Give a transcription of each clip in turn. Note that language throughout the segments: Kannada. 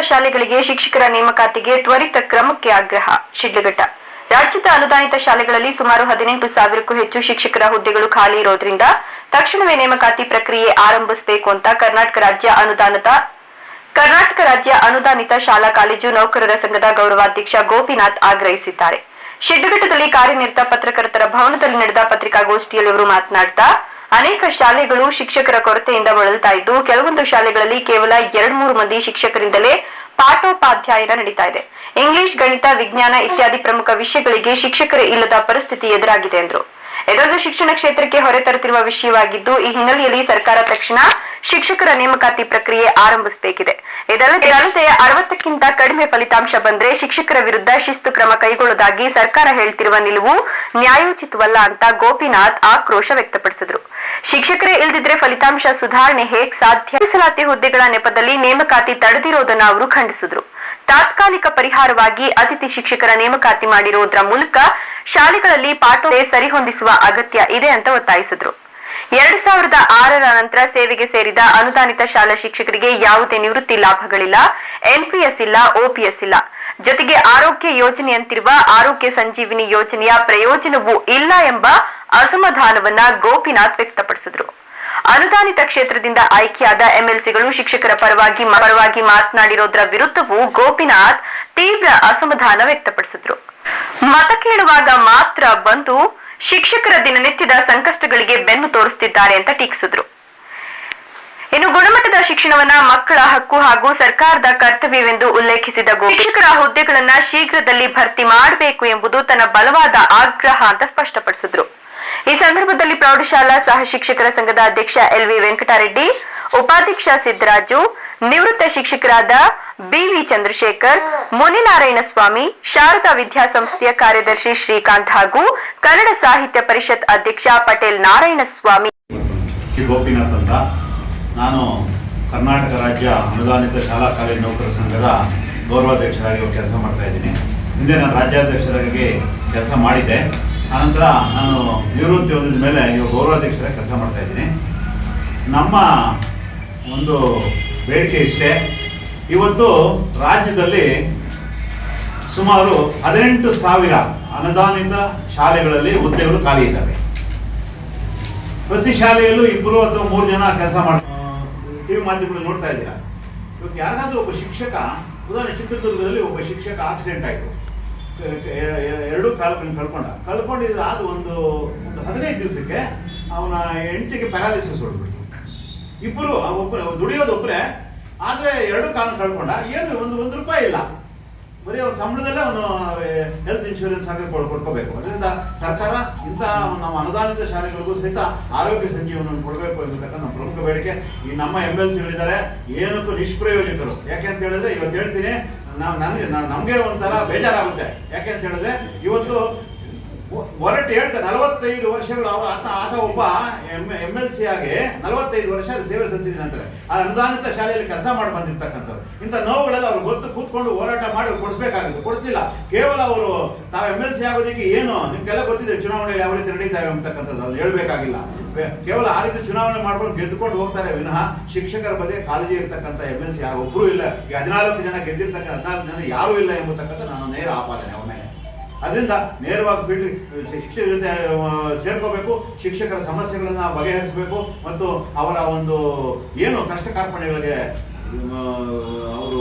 ಶಾಲೆಗಳಿಗೆ ಶಿಕ್ಷಕರ ನೇಮಕಾತಿಗೆ ತ್ವರಿತ ಕ್ರಮಕ್ಕೆ ಆಗ್ರಹ. ಶಿಡ್ಲಘಟ್ಟ. ರಾಜ್ಯದ ಅನುದಾನಿತ ಶಾಲೆಗಳಲ್ಲಿ ಸುಮಾರು 18,000ಕ್ಕೂ ಹೆಚ್ಚು ಶಿಕ್ಷಕರ ಹುದ್ದೆಗಳು ಖಾಲಿ ಇರೋದ್ರಿಂದ ತಕ್ಷಣವೇ ನೇಮಕಾತಿ ಪ್ರಕ್ರಿಯೆ ಆರಂಭಿಸಬೇಕು ಅಂತ ಕರ್ನಾಟಕ ರಾಜ್ಯ ಅನುದಾನಿತ ಶಾಲಾ ಕಾಲೇಜು ನೌಕರರ ಸಂಘದ ಗೌರವಾಧ್ಯಕ್ಷ ಗೋಪಿನಾಥ್ ಆಗ್ರಹಿಸಿದ್ದಾರೆ. ಶಿಡ್ಲಘಟ್ಟದಲ್ಲಿ ಕಾರ್ಯನಿರತ ಪತ್ರಕರ್ತರ ಭವನದಲ್ಲಿ ನಡೆದ ಪತ್ರಿಕಾಗೋಷ್ಠಿಯಲ್ಲಿ ಅವರು ಮಾತನಾಡುತ್ತಾ, ಅನೇಕ ಶಾಲೆಗಳು ಶಿಕ್ಷಕರ ಕೊರತೆಯಿಂದ ಬಳಲ್ತಾ ಇದ್ದು, ಕೆಲವೊಂದು ಶಾಲೆಗಳಲ್ಲಿ ಕೇವಲ 2-3 ಮಂದಿ ಶಿಕ್ಷಕರಿಂದಲೇ ಪಾಠೋಪಾಧ್ಯಾಯನ ನಡೀತಾ ಇದೆ. ಇಂಗ್ಲಿಷ್, ಗಣಿತ, ವಿಜ್ಞಾನ ಇತ್ಯಾದಿ ಪ್ರಮುಖ ವಿಷಯಗಳಿಗೆ ಶಿಕ್ಷಕರೇ ಇಲ್ಲದ ಪರಿಸ್ಥಿತಿ ಎದುರಾಗಿದೆ ಎಂದರು. ಇದೊಂದು ಶಿಕ್ಷಣ ಕ್ಷೇತ್ರಕ್ಕೆ ಹೊರೆ ತರುತ್ತಿರುವ ವಿಷಯವಾಗಿದ್ದು, ಈ ಹಿನ್ನೆಲೆಯಲ್ಲಿ ಸರ್ಕಾರ ತಕ್ಷಣ ಶಿಕ್ಷಕರ ನೇಮಕಾತಿ ಪ್ರಕ್ರಿಯೆ ಆರಂಭಿಸಬೇಕಿದೆ. ಇದಲ್ಲದೆ 60ಕ್ಕಿಂತ ಕಡಿಮೆ ಫಲಿತಾಂಶ ಬಂದ್ರೆ ಶಿಕ್ಷಕರ ವಿರುದ್ಧ ಶಿಸ್ತು ಕ್ರಮ ಕೈಗೊಳ್ಳುವುದಾಗಿ ಸರ್ಕಾರ ಹೇಳ್ತಿರುವ ನಿಲುವು ನ್ಯಾಯೋಚಿತವಲ್ಲ ಅಂತ ಗೋಪಿನಾಥ್ ಆಕ್ರೋಶ ವ್ಯಕ್ತಪಡಿಸಿದರು. ಶಿಕ್ಷಕರೇ ಇಲ್ಲದಿದ್ರೆ ಫಲಿತಾಂಶ ಸುಧಾರಣೆ ಹೇಗ್ ಸಾಧ್ಯ? ಮೀಸಲಾತಿ ಹುದ್ದೆಗಳ ನೆಪದಲ್ಲಿ ನೇಮಕಾತಿ ತಡೆದಿರೋದನ್ನ ಅವರು ಖಂಡಿಸಿದ್ರು. ತಾತ್ಕಾಲಿಕ ಪರಿಹಾರವಾಗಿ ಅತಿಥಿ ಶಿಕ್ಷಕರ ನೇಮಕಾತಿ ಮಾಡಿರುವುದರ ಮೂಲಕ ಶಾಲೆಗಳಲ್ಲಿ ಪಾಠ ಸರಿಹೊಂದಿಸುವ ಅಗತ್ಯ ಇದೆ ಅಂತ ಒತ್ತಾಯಿಸಿದ್ರು. 2006ರ ನಂತರ ಸೇವೆಗೆ ಸೇರಿದ ಅನುದಾನಿತ ಶಾಲಾ ಶಿಕ್ಷಕರಿಗೆ ಯಾವುದೇ ನಿವೃತ್ತಿ ಲಾಭಗಳಿಲ್ಲ, ಎನ್ಪಿಎಸ್ ಇಲ್ಲ, ಓಪಿಎಸ್ ಇಲ್ಲ. ಜೊತೆಗೆ ಆರೋಗ್ಯ ಯೋಜನೆಯಂತಿರುವ ಆರೋಗ್ಯ ಸಂಜೀವಿನಿ ಯೋಜನೆಯ ಪ್ರಯೋಜನವೂ ಇಲ್ಲ ಎಂಬ ಅಸಮಾಧಾನವನ್ನ ಗೋಪಿನಾಥ್ ವ್ಯಕ್ತಪಡಿಸಿದ್ರು. ಅನುದಾನಿತ ಕ್ಷೇತ್ರದಿಂದ ಆಯ್ಕೆಯಾದ ಎಂಎಲ್ಸಿಗಳು ಶಿಕ್ಷಕರ ಪರವಾಗಿ ಮಾತನಾಡಿರೋದ್ರ ವಿರುದ್ಧವೂ ಗೋಪಿನಾಥ್ ತೀವ್ರ ಅಸಮಾಧಾನ ವ್ಯಕ್ತಪಡಿಸಿದ್ರು. ಮತ ಕೇಳುವಾಗ ಮಾತ್ರ ಬಂದು ಶಿಕ್ಷಕರ ದಿನನಿತ್ಯದ ಸಂಕಷ್ಟಗಳಿಗೆ ಬೆನ್ನು ತೋರಿಸುತ್ತಿದ್ದಾರೆ ಅಂತ ಟೀಕಿಸಿದ್ರು. ಇನ್ನು ಗುಣಮಟ್ಟದ ಶಿಕ್ಷಣವನ್ನ ಮಕ್ಕಳ ಹಕ್ಕು ಹಾಗೂ ಸರ್ಕಾರದ ಕರ್ತವ್ಯವೆಂದು ಉಲ್ಲೇಖಿಸಿದ ಶಿಕ್ಷಕರ ಹುದ್ದೆಗಳನ್ನ ಶೀಘ್ರದಲ್ಲಿ ಭರ್ತಿ ಮಾಡಬೇಕು ಎಂಬುದು ತನ್ನ ಬಲವಾದ ಆಗ್ರಹ ಅಂತ ಸ್ಪಷ್ಟಪಡಿಸಿದ್ರು. ಈ ಸಂದರ್ಭದಲ್ಲಿ ಪ್ರೌಢಶಾಲಾ ಸಹ ಶಿಕ್ಷಕರ ಸಂಘದ ಅಧ್ಯಕ್ಷ ಎಲ್ವಿ ವೆಂಕಟರೆಡ್ಡಿ, ಉಪಾಧ್ಯಕ್ಷ ಸಿದ್ದರಾಜು, ನಿವೃತ್ತ ಶಿಕ್ಷಕರಾದ ಬಿವಿ ಚಂದ್ರಶೇಖರ್, ಮುನಿನಾರಾಯಣ ಸ್ವಾಮಿ, ಶಾರದಾ ವಿದ್ಯಾಸಂಸ್ಥೆಯ ಕಾರ್ಯದರ್ಶಿ ಶ್ರೀಕಾಂತ್ ಹಾಗೂ ಕನ್ನಡ ಸಾಹಿತ್ಯ ಪರಿಷತ್ ಅಧ್ಯಕ್ಷ ಪಟೇಲ್ ನಾರಾಯಣ ಸ್ವಾಮಿ. ಗೋಪಿನಾಥ್ ಅಂತ, ನಾನು ಕರ್ನಾಟಕ ರಾಜ್ಯ ಅನುದಾನಿತ ಶಾಲಾ ಕಾಲೇಜು ನೌಕರರ ಸಂಘದ ಗೌರವಾಧ್ಯಕ್ಷರಾಗಿ ಕೆಲಸ ಮಾಡ್ತಾ ಇದ್ದೀನಿ. ಹಿಂದೆ ನಾನು ರಾಜ್ಯಾಧ್ಯಕ್ಷರಾಗಿ ಕೆಲಸ ಮಾಡಿದ್ದೆ. ಆನಂತರ ನಾನು ನಿವೃತ್ತಿ ಹೊಂದಿದ ಮೇಲೆ ಇವಾಗ ಗೌರವಾಧ್ಯಕ್ಷರಾಗಿ ಕೆಲಸ ಮಾಡ್ತಾ ಇದ್ದೀನಿ. ನಮ್ಮ ಒಂದು ಬೇಡಿಕೆ ಇಷ್ಟೇ, ಇವತ್ತು ರಾಜ್ಯದಲ್ಲಿ ಸುಮಾರು 18,000 ಅನುದಾನಿತ ಶಾಲೆಗಳಲ್ಲಿ ಹುದ್ದೆಗಳು ಖಾಲಿ ಇದ್ದಾವೆ. ಪ್ರತಿ ಶಾಲೆಯಲ್ಲೂ 2 ಅಥವಾ 3 ಜನ ಕೆಲಸ ಟಿವಿ ಮಾಧ್ಯಮಗಳು ನೋಡ್ತಾ ಇದ್ದೀರಾ. ಇವತ್ತು ಯಾರಾದ್ರೂ ಒಬ್ಬ ಶಿಕ್ಷಕ, ಉದಾಹರಣೆ ಚಿತ್ರದುರ್ಗದಲ್ಲಿ ಒಬ್ಬ ಶಿಕ್ಷಕ ಆಕ್ಸಿಡೆಂಟ್ ಆಯಿತು, 2 ಕಾಲುಗಳನ್ನು ಕಳ್ಕೊಂಡಿದ್ದು ಆದ ಒಂದು 15 ದಿವಸಕ್ಕೆ ಅವನ ಹೆಂಡತಿಗೆ ಪ್ಯಾರಾಲಿಸಿಸ್ ಹೊಡೆದ್ಬಿಡ್ತು. ಇಬ್ಬರು ದುಡಿಯೋದು ಒಬ್ಬರೇ, ಆದರೆ 2 ಕಾಲನ್ನು ಕಳ್ಕೊಂಡ. ಏನು ಒಂದು ರೂಪಾಯಿ ಇಲ್ಲ, ಬರೀ ಅವ್ರ ಸಂಬಳದಲ್ಲೇ ಅವನು ಹೆಲ್ತ್ ಇನ್ಶೂರೆನ್ಸ್ ಆಗಿ ಕೊಡ್ಕೋಬೇಕು. ಅದರಿಂದ ಸರ್ಕಾರ ಇಂಥ ನಮ್ಮ ಅನುದಾನಿತ ಶಾಲೆಗಳಿಗೂ ಸಹಿತ ಆರೋಗ್ಯ ಸಂಜೀವನವನ್ನು ಕೊಡಬೇಕು ಎಂಬತಕ್ಕಂಥ ನಮ್ಮ ಪ್ರಮುಖ ಬೇಡಿಕೆ. ಈ ನಮ್ಮ MLCಗಳಿದ್ದಾರೆ, ಏನಕ್ಕೂ ನಿಷ್ಪ್ರಯೋಜಕರು. ಯಾಕೆ ಅಂತ ಹೇಳಿದ್ರೆ, ಇವತ್ತು ಹೇಳ್ತೀನಿ, ನಮಗೆ ಒಂಥರ ಬೇಜಾರಾಗುತ್ತೆ. ಯಾಕೆ ಅಂತ ಹೇಳಿದ್ರೆ, ಇವತ್ತು ಹೊರಟು ಹೇಳ್ತಾರೆ 45 ವರ್ಷಗಳು ಆತ ಒಬ್ಬ MLC ಆಗಿ 45 ವರ್ಷ ಸೇವೆ ಸಲ್ಲಿಸಿದ್ದೀನಿ ಅಂತಾರೆ. ಆ ಅನುದಾನಿತ ಶಾಲೆಯಲ್ಲಿ ಕೆಲಸ ಮಾಡಿ ಬಂದಿರ್ತಕ್ಕಂಥವ್ರು ಇಂಥ ನೋವುಗಳೆಲ್ಲ ಅವ್ರು ಗೊತ್ತು ಕೂತ್ಕೊಂಡು ಹೋರಾಟ ಮಾಡಿ ಕೊಡಿಸ್ಬೇಕಾಗುತ್ತೆ, ಕೊಡಿಸ್ಲಿಲ್ಲ. ಕೇವಲ ಅವರು ತಾವು MLC ಆಗೋದಕ್ಕೆ ಏನು ನಿಮ್ಗೆಲ್ಲ ಗೊತ್ತಿದೆ, ಚುನಾವಣೆಯಲ್ಲಿ ಯಾವ ರೀತಿ ನಡೀತಾವೆ ಅಂತಕ್ಕಂಥದ್ದು ಅದು ಹೇಳ್ಬೇಕಾಗಿಲ್ಲ. ಕೇವಲ ಆ ರೀತಿ ಚುನಾವಣೆ ಮಾಡ್ಕೊಂಡು ಗೆದ್ದುಕೊಂಡು ಹೋಗ್ತಾರೆ ವಿನಃ ಶಿಕ್ಷಕರ ಬಗ್ಗೆ ಕಾಳಜಿ ಇರ್ತಕ್ಕಂಥ MLC ಒಬ್ಬರು ಇಲ್ಲ. ಈ 14 ಜನ ಗೆದ್ದಿರ್ತಕ್ಕಂಥ 14 ಜನ ಯಾರೂ ಇಲ್ಲ ಎಂಬತಕ್ಕಂಥ ನನ್ನ ನೇರ ಆಪಾದನೆ ಅವ್ರ ಮೇಲೆ. ಅದರಿಂದ ನೇರವಾಗಿ ಶಿಕ್ಷಕರ ಜೊತೆ ಸೇರ್ಕೋಬೇಕು, ಶಿಕ್ಷಕರ ಸಮಸ್ಯೆಗಳನ್ನ ಬಗೆಹರಿಸಬೇಕು ಮತ್ತು ಅವರ ಒಂದು ಏನು ಕಷ್ಟ ಕಾರ್ಪಣ್ಯಗಳಿಗೆ ಅವರು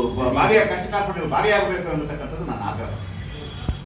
ಭಾಗಿಯಾಗಬೇಕು ಎಂಬತಕ್ಕಂಥದ್ದು ನನ್ನ ಆಗ್ರಹ.